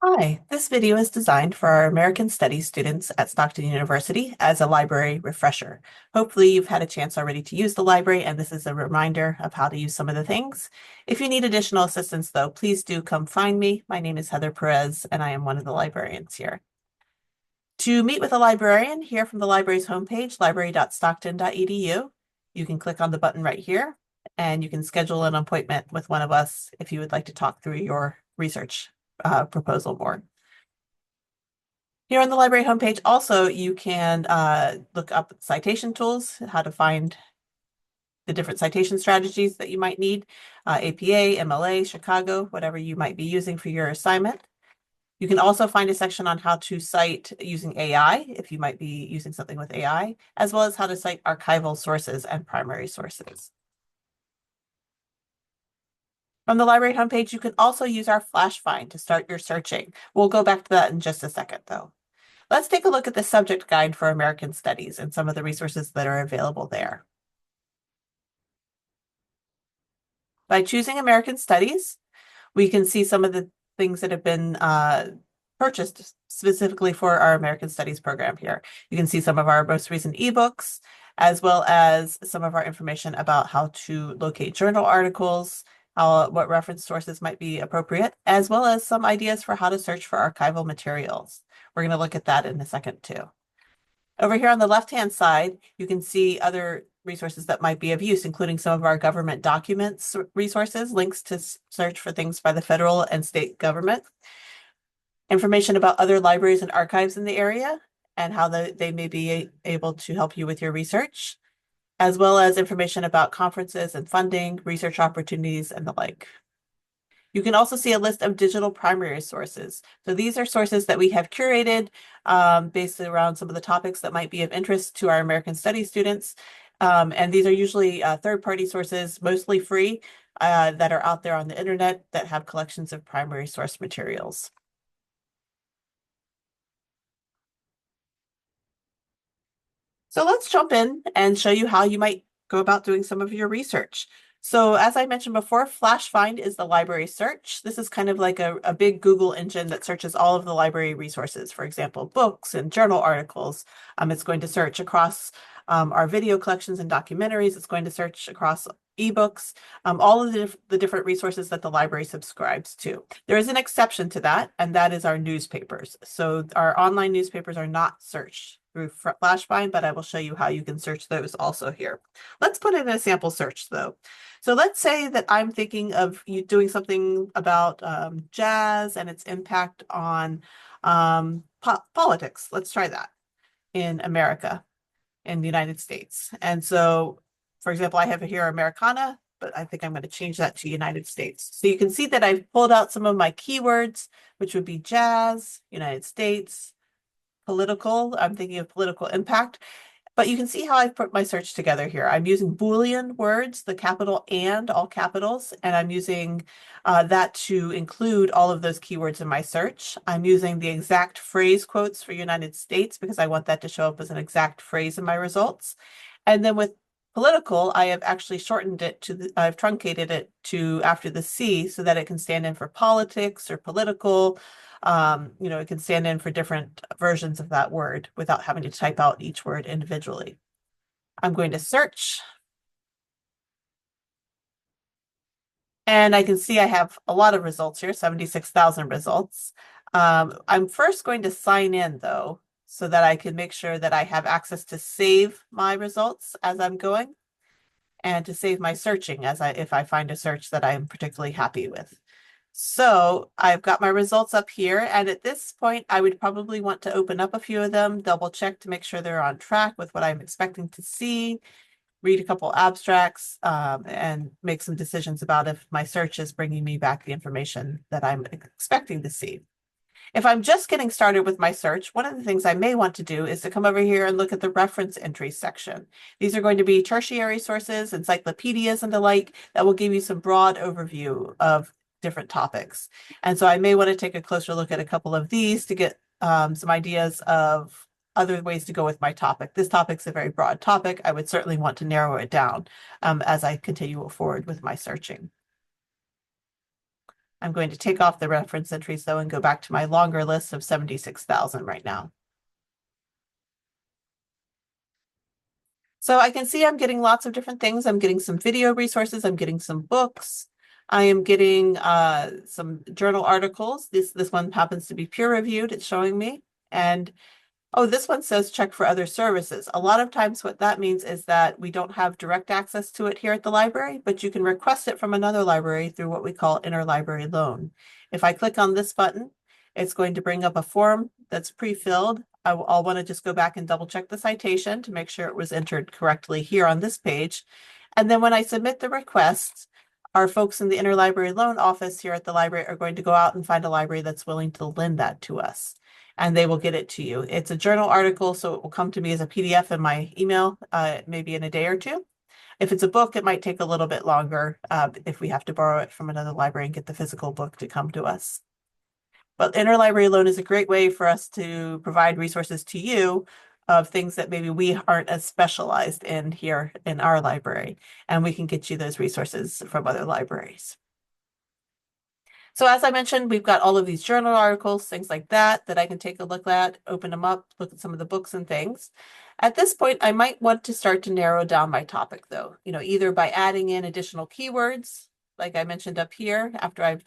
Hi, this video is designed for our American Studies students at Stockton University as a library refresher. Hopefully you've had a chance already to use the library, and this is a reminder of how to use some of the things. If you need additional assistance though, please do come find me. My name is Heather Perez and I am one of the librarians here. To meet with a librarian, here from the library's homepage, library.stockton.edu, you can click on the button right here and you can schedule an appointment with one of us if you would like to talk through your research proposal more. Here on the library homepage, also, you can look up citation tools, how to find the different citation strategies that you might need, APA, MLA, Chicago, whatever you might be using for your assignment. You can also find a section on how to cite using AI, if you might be using something with AI, as well as how to cite archival sources and primary sources. From the library homepage, you can also use our flash find to start your searching. We'll go back to that in just a second, though. Let's take a look at the subject guide for American Studies and some of the resources that are available there. By choosing American Studies, we can see some of the things that have been purchased specifically for our American Studies program here. You can see some of our most recent ebooks, as well as some of our information about how to locate journal articles, what reference sources might be appropriate, as well as some ideas for how to search for archival materials. We're going to look at that in a second too. Over here on the left-hand side, you can see other resources that might be of use, including some of our government documents resources, links to search for things by the federal and state government, information about other libraries and archives in the area and how they may be able to help you with your research, as well as information about conferences and funding, research opportunities, and the like. You can also see a list of digital primary sources. So these are sources that we have curated based around some of the topics that might be of interest to our American Studies students. And these are usually third-party sources, mostly free, that are out there on the internet that have collections of primary source materials. So let's jump in and show you how you might go about doing some of your research. So as I mentioned before, Flash Find is the library search. This is kind of like a big Google engine that searches all of the library resources, for example, books and journal articles. It's going to search across our video collections and documentaries. It's going to search across ebooks, all of the different resources that the library subscribes to. There is an exception to that, and that is our newspapers. So our online newspapers are not searched through Flash Find, but I will show you how you can search those also here. Let's put in a sample search though. So let's say that I'm thinking of you doing something about jazz and its impact on politics. Let's try that in America, in the United States. And so, for example, I have here Americana, but I think I'm going to change that to United States. So you can see that I've pulled out some of my keywords, which would be jazz, United States, political. I'm thinking of political impact. But you can see how I've put my search together here. I'm using Boolean words, the capital and all capitals, and I'm using that to include all of those keywords in my search. I'm using the exact phrase quotes for United States because I want that to show up as an exact phrase in my results. And then with political, I have actually shortened it to I've truncated it to after the C so that it can stand in for politics or political. It can stand in for different versions of that word without having to type out each word individually. I'm going to search. And I can see I have a lot of results here, 76,000 results. I'm first going to sign in though, so that I can make sure that I have access to save my results as I'm going and to save my searching if I find a search that I'm particularly happy with. So I've got my results up here, and at this point, I would probably want to open up a few of them, double check to make sure they're on track with what I'm expecting to see, read a couple abstracts, and make some decisions about if my search is bringing me back the information that I'm expecting to see. If I'm just getting started with my search, one of the things I may want to do is to come over here and look at the reference entries section. These are going to be tertiary sources, encyclopedias, and the like that will give you some broad overview of different topics. And so I may want to take a closer look at a couple of these to get some ideas of other ways to go with my topic. This topic's a very broad topic. I would certainly want to narrow it down as I continue forward with my searching. I'm going to take off the reference entries though and go back to my longer list of 76,000 right now. So I can see I'm getting lots of different things. I'm getting some video resources. I'm getting some books. I am getting some journal articles. This one happens to be peer reviewed. It's showing me. And oh, this one says check for other services. A lot of times what that means is that we don't have direct access to it here at the library, but you can request it from another library through what we call interlibrary loan. If I click on this button, it's going to bring up a form that's pre-filled. I'll want to just go back and double check the citation to make sure it was entered correctly here on this page. And then when I submit the request, our folks in the interlibrary loan office here at the library are going to go out and find a library that's willing to lend that to us, and they will get it to you. It's a journal article, so it will come to me as a PDF in my email, maybe in a day or two. If it's a book, it might take a little bit longer if we have to borrow it from another library and get the physical book to come to us. But interlibrary loan is a great way for us to provide resources to you of things that maybe we aren't as specialized in here in our library, and we can get you those resources from other libraries. So as I mentioned, we've got all of these journal articles, things like that, that I can take a look at, open them up, look at some of the books and things. At this point, I might want to start to narrow down my topic though, either by adding in additional keywords, like I mentioned up here, after I've,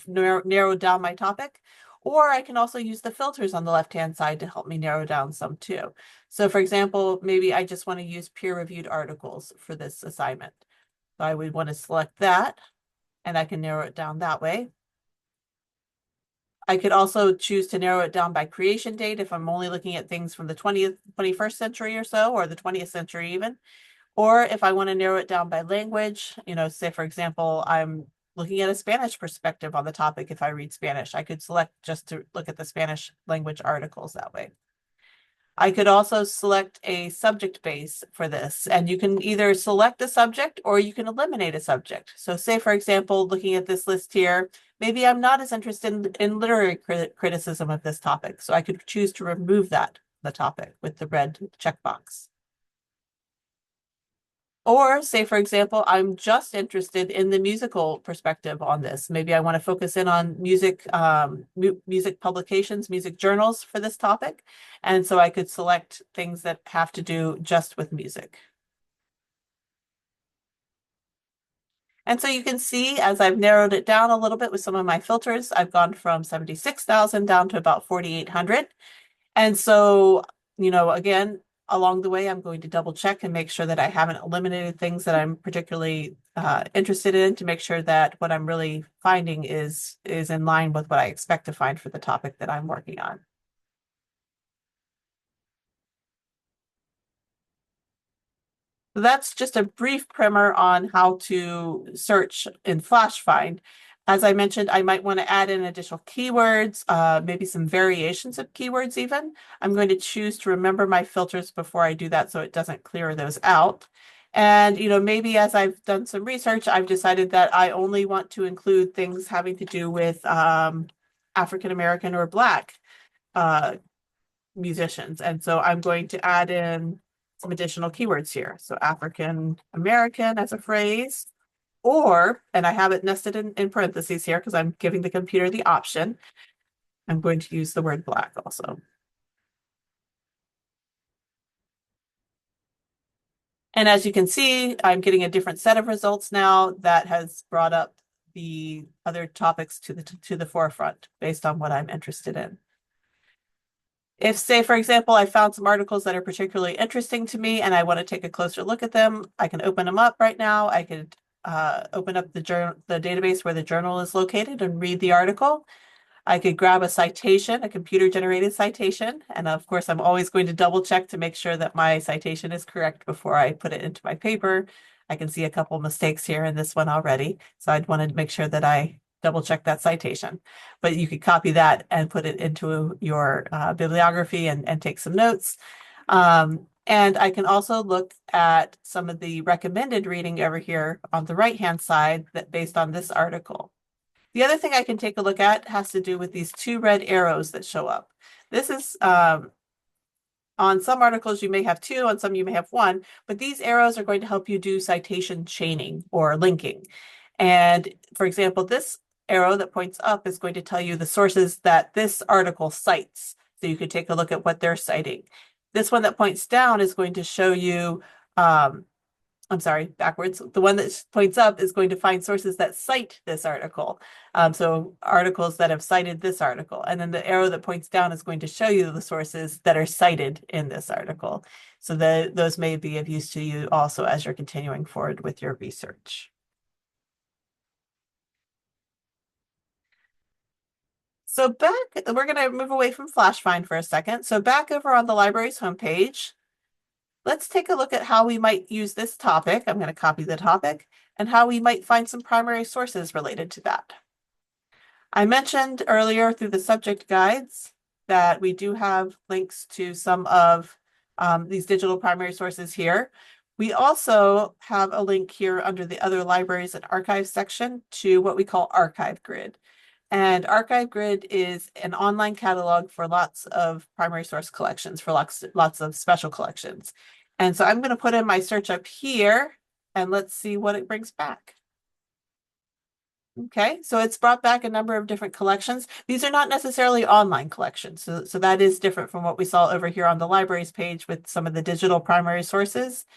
narrowed down my topic, or I can also use the filters on the left-hand side to help me narrow down some too. So for example, maybe I just want to use peer-reviewed articles for this assignment. So I would want to select that, and I can narrow it down that way. I could also choose to narrow it down by creation date if I'm only looking at things from the 20th, 21st century or so, or the 20th century even. Or if I want to narrow it down by language, say for example, I'm looking at a Spanish perspective on the topic. If I read Spanish, I could select just to look at the Spanish language articles that way. I could also select a subject base for this, and you can either select a subject or you can eliminate a subject. So say, for example, looking at this list here, maybe I'm not as interested in literary criticism of this topic, so I could choose to remove the topic with the red checkbox. Or say, for example, I'm just interested in the musical perspective on this. Maybe I want to focus in on music publications, music journals for this topic. And so I could select things that have to do just with music. And so you can see, as I've narrowed it down a little bit with some of my filters, I've gone from 76,000 down to about 4,800. And so, again, along the way, I'm going to double check and make sure that I haven't eliminated things that I'm particularly interested in, to make sure that what I'm really finding is in line with what I expect to find for the topic that I'm working on. So that's just a brief primer on how to search in FlashFind. As I mentioned, I might want to add in additional keywords, maybe some variations of keywords even. I'm going to choose to remember my filters before I do that so it doesn't clear those out. And, maybe as I've done some research, I've decided that I only want to include things having to do with African American or Black musicians. And so I'm going to add in some additional keywords here. So African American as a phrase, and I have it nested in parentheses here because I'm giving the computer the option. I'm going to use the word Black also. And as you can see, I'm getting a different set of results now that has brought up the other topics to the forefront based on what I'm interested in. If, say, for example, I found some articles that are particularly interesting to me and I want to take a closer look at them, I can open them up right now. I could open up the database where the journal is located and read the article. I could grab a citation, a computer-generated citation, and of course, I'm always going to double check to make sure that my citation is correct before I put it into my paper. I can see a couple mistakes here in this one already, so I'd want to make sure that I double check that citation. But you could copy that and put it into your bibliography and take some notes. And I can also look at some of the recommended reading over here on the right-hand side that based on this article. The other thing I can take a look at has to do with these two red arrows that show up. This is on some articles you may have two, on some you may have one, but these arrows are going to help you do citation chaining or linking. And for example, this arrow that points up is going to tell you the sources that this article cites. So you could take a look at what they're citing. This one that points down is going to show you, I'm sorry, backwards. The one that points up is going to find sources that cite this article. So articles that have cited this article. And then the arrow that points down is going to show you the sources that are cited in this article. So those may be of use to you also as you're continuing forward with your research. So we're going to move away from FlashFind for a second. So back over on the library's homepage, let's take a look at how we might use this topic. I'm going to copy the topic and how we might find some primary sources related to that. I mentioned earlier through the subject guides that we do have links to some of these digital primary sources here. We also have a link here under the other libraries and archives section to what we call Archive Grid. And Archive Grid is an online catalog for lots of primary source collections, for lots of special collections. And so I'm going to put in my search up here and let's see what it brings back. Okay, so it's brought back a number of different collections. These are not necessarily online collections, so that is different from what we saw over here on the libraries page with some of the digital primary sources.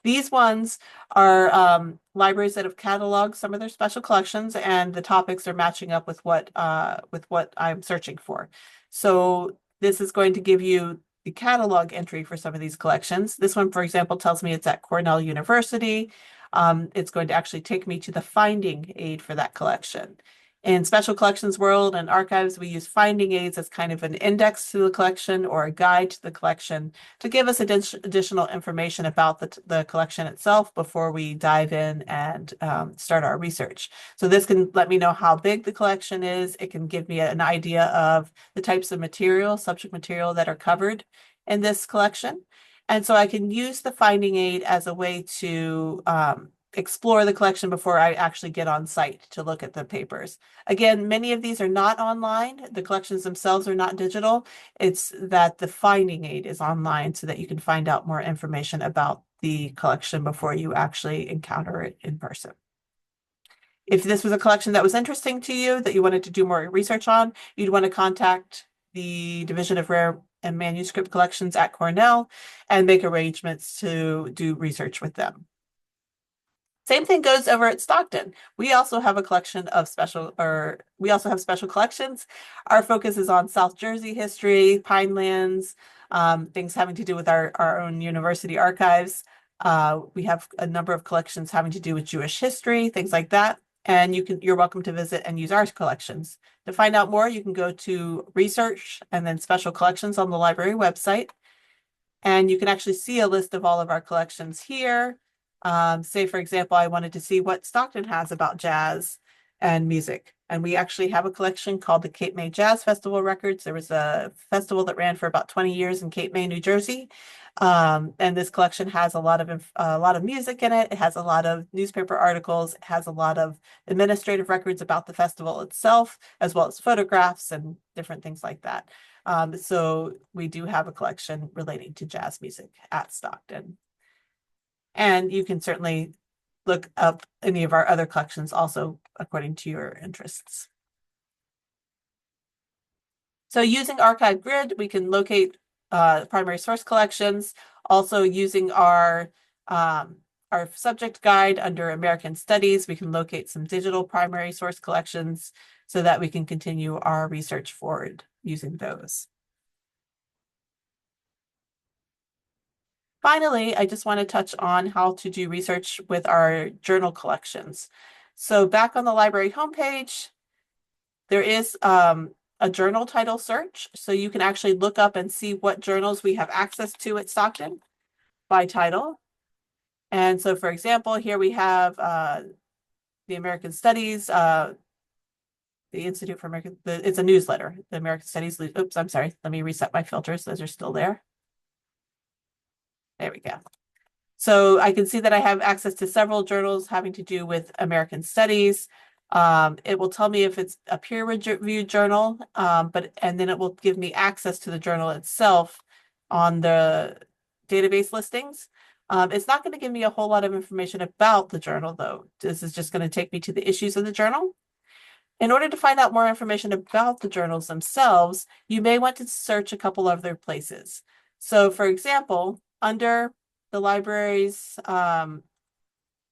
These ones are libraries that have cataloged some of their special collections, and the topics are matching up with what I'm searching for. So this is going to give you the catalog entry for some of these collections. This one, for example, tells me it's at Cornell University. It's going to actually take me to the finding aid for that collection. In Special Collections World and Archives, we use finding aids as kind of an index to the collection or a guide to the collection to give us additional information about the collection itself before we dive in and start our research. So this can let me know how big the collection is. It can give me an idea of the types of material, subject material that are covered in this collection. And so I can use the finding aid as a way to explore the collection before I actually get on site to look at the papers. Again, many of these are not online. The collections themselves are not digital. It's that the finding aid is online so that you can find out more information about the collection before you actually encounter it in person. If this was a collection that was interesting to you, that you wanted to do more research on, you'd want to contact the Division of Rare and Manuscript Collections at Cornell and make arrangements to do research with them. Same thing goes over at Stockton. We also have a collection of special collections. Our focus is on South Jersey history, Pinelands, things having to do with our own university archives. We have a number of collections having to do with Jewish history, things like that. And you're welcome to visit and use our collections. To find out more, you can go to research and then special collections on the library website. And you can actually see a list of all of our collections here. Say, for example, I wanted to see what Stockton has about jazz and music. And we actually have a collection called the Cape May Jazz Festival Records. There was a festival that ran for about 20 years in Cape May, New Jersey. And this collection has a lot of music in it. It has a lot of newspaper articles. It has a lot of administrative records about the festival itself, as well as photographs and different things like that. So we do have a collection relating to jazz music at Stockton. And you can certainly look up any of our other collections also according to your interests. So using Archive Grid, we can locate primary source collections. Also using our subject guide under American Studies, we can locate some digital primary source collections so that we can continue our research forward using those. Finally, I just want to touch on how to do research with our journal collections. So back on the library homepage, there is a journal title search. So you can actually look up and see what journals we have access to at Stockton by title. And so, for example, here we have the American Studies, the Institute for American, it's a newsletter, the American Studies, oops, I'm sorry, let me reset my filters, those are still there. There we go. So I can see that I have access to several journals having to do with American Studies. It will tell me if it's a peer-reviewed journal, and then it will give me access to the journal itself on the database listings. It's not going to give me a whole lot of information about the journal, though. This is just going to take me to the issues of the journal. In order to find out more information about the journals themselves, you may want to search a couple other places. So for example, under the library's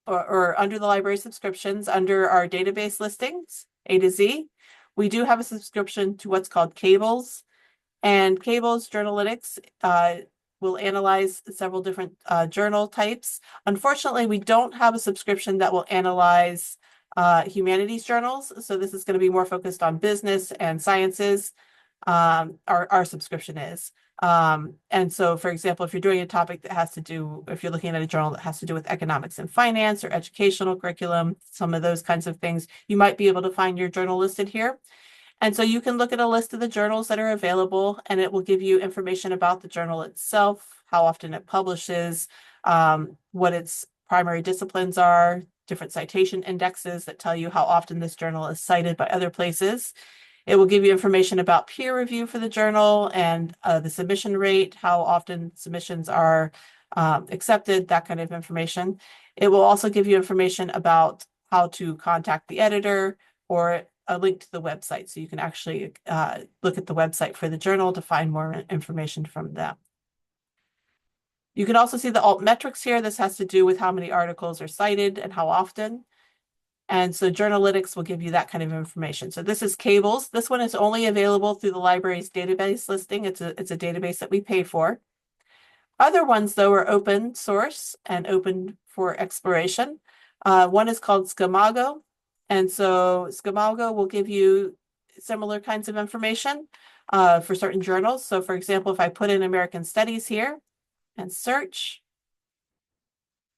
or under the library subscriptions, under our database listings, A to Z, we do have a subscription to what's called Cables. And Cables Journalytics will analyze several different journal types. Unfortunately, we don't have a subscription that will analyze humanities journals. So this is going to be more focused on business and sciences. Our subscription is. And so, for example, if you're doing a topic that has to do, if you're looking at a journal that has to do with economics and finance or educational curriculum, some of those kinds of things, you might be able to find your journal listed here. And so you can look at a list of the journals that are available, and it will give you information about the journal itself, how often it publishes, what its primary disciplines are, different citation indexes that tell you how often this journal is cited by other places. It will give you information about peer review for the journal and the submission rate, how often submissions are accepted, that kind of information. It will also give you information about how to contact the editor or a link to the website. So you can actually look at the website for the journal to find more information from them. You can also see the alt metrics here. This has to do with how many articles are cited and how often. And so Journalytics will give you that kind of information. So this is Cables. This one is only available through the library's database listing. It's a database that we pay for. Other ones, though, are open source and open for exploration. One is called Scamago. And so Scamago will give you similar kinds of information for certain journals. So for example, if I put in American Studies here and search,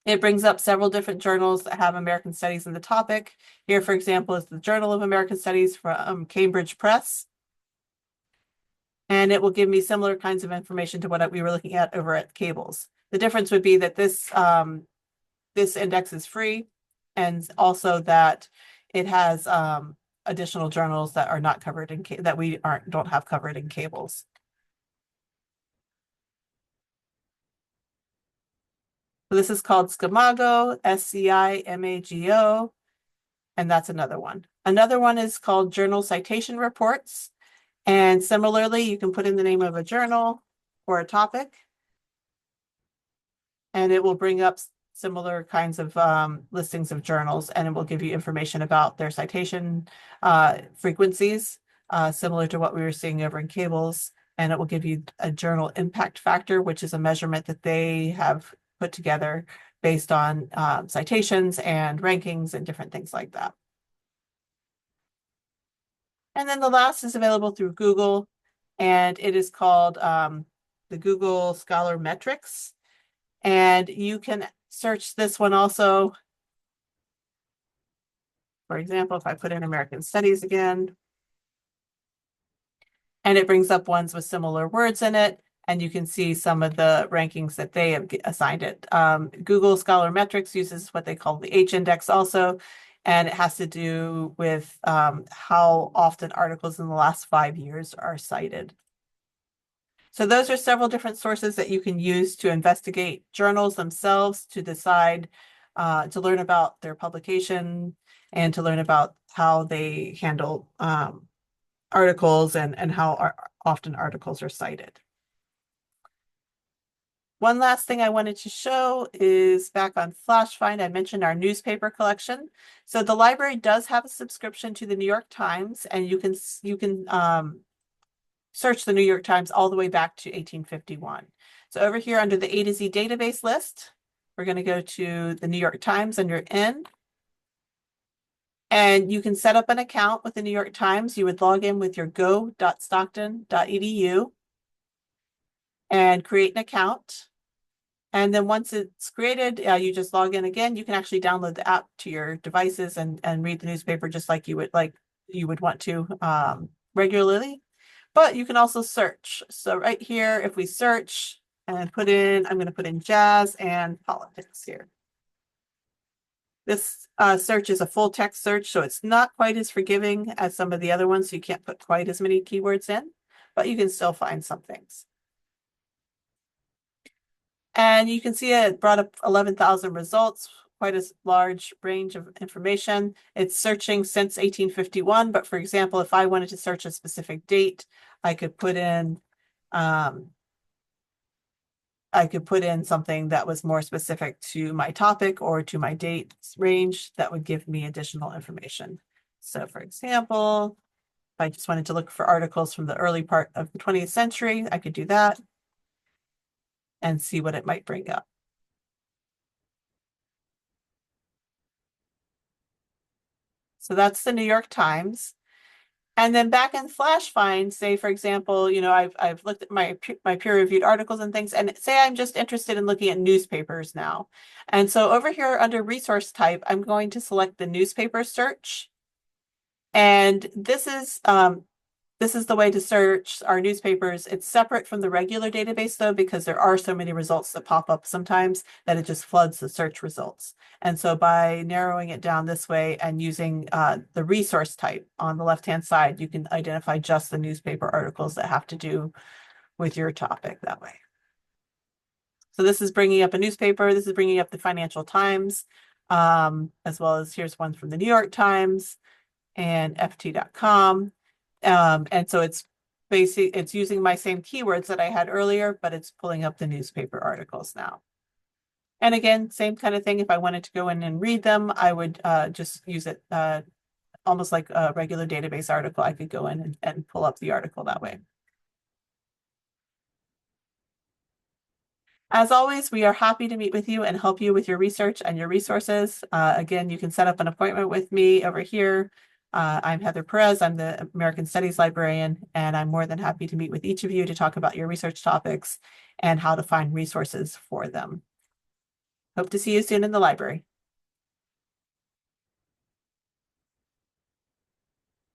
it brings up several different journals that have American Studies in the topic. Here, for example, is the Journal of American Studies from Cambridge Press. And it will give me similar kinds of information to what we were looking at over at Cables. The difference would be that this index is free, and also that it has additional journals that are not covered in that we don't have covered in Cables. So this is called Scamago, SCIMAGO, and that's another one. Another one is called Journal Citation Reports. And similarly, you can put in the name of a journal or a topic, and it will bring up similar kinds of listings of journals, and it will give you information about their citation frequencies, similar to what we were seeing over in Cables. And it will give you a journal impact factor, which is a measurement that they have put together based on citations and rankings and different things like that. And then the last is available through Google, and it is called the Google Scholar Metrics. And you can search this one also. For example, if I put in American Studies again, and it brings up ones with similar words in it, and you can see some of the rankings that they have assigned it. Google Scholar Metrics uses what they call the H index also, and it has to do with how often articles in the last 5 years are cited. So those are several different sources that you can use to investigate journals themselves, to decide, to learn about their publication, and to learn about how they handle articles and how often articles are cited. One last thing I wanted to show is back on Flash Find, I mentioned our newspaper collection. So the library does have a subscription to the New York Times, and you can search the New York Times all the way back to 1851. So over here under the A to Z database list, we're going to go to the New York Times under N. And you can set up an account with the New York Times. You would log in with your go.stockton.edu and create an account. And then once it's created, you just log in again. You can actually download the app to your devices and read the newspaper just like you would want to regularly. But you can also search. So right here, if we search and I'm going to put in jazz and politics here. This search is a full text search, so it's not quite as forgiving as some of the other ones. So you can't put quite as many keywords in, but you can still find some things. And you can see it brought up 11,000 results quite a large range of information. It's searching since 1851, but for example, if I wanted to search a specific date, I could put in something that was more specific to my topic or to my date range that would give me additional information. So for example, if I just wanted to look for articles from the early part of the 20th century, I could do that and see what it might bring up. So that's the New York Times. And then back in Flash Find, say for example, I've looked at my peer-reviewed articles and things, and say I'm just interested in looking at newspapers now. And so over here under resource type, I'm going to select the newspaper search. And this is the way to search our newspapers. It's separate from the regular database though, because there are so many results that pop up sometimes that it just floods the search results. And so by narrowing it down this way and using the resource type on the left-hand side, you can identify just the newspaper articles that have to do with your topic that way. So this is bringing up a newspaper. This is bringing up the Financial Times, as well as here's one from the New York Times and ft.com. And so it's using my same keywords that I had earlier, but it's pulling up the newspaper articles now. And again, same kind of thing. If I wanted to go in and read them, I would just use it almost like a regular database article. I could go in and pull up the article that way. As always, we are happy to meet with you and help you with your research and your resources. Again, you can set up an appointment with me over here. I'm Heather Perez. I'm the American Studies librarian, and I'm more than happy to meet with each of you to talk about your research topics and how to find resources for them. Hope to see you soon in the library.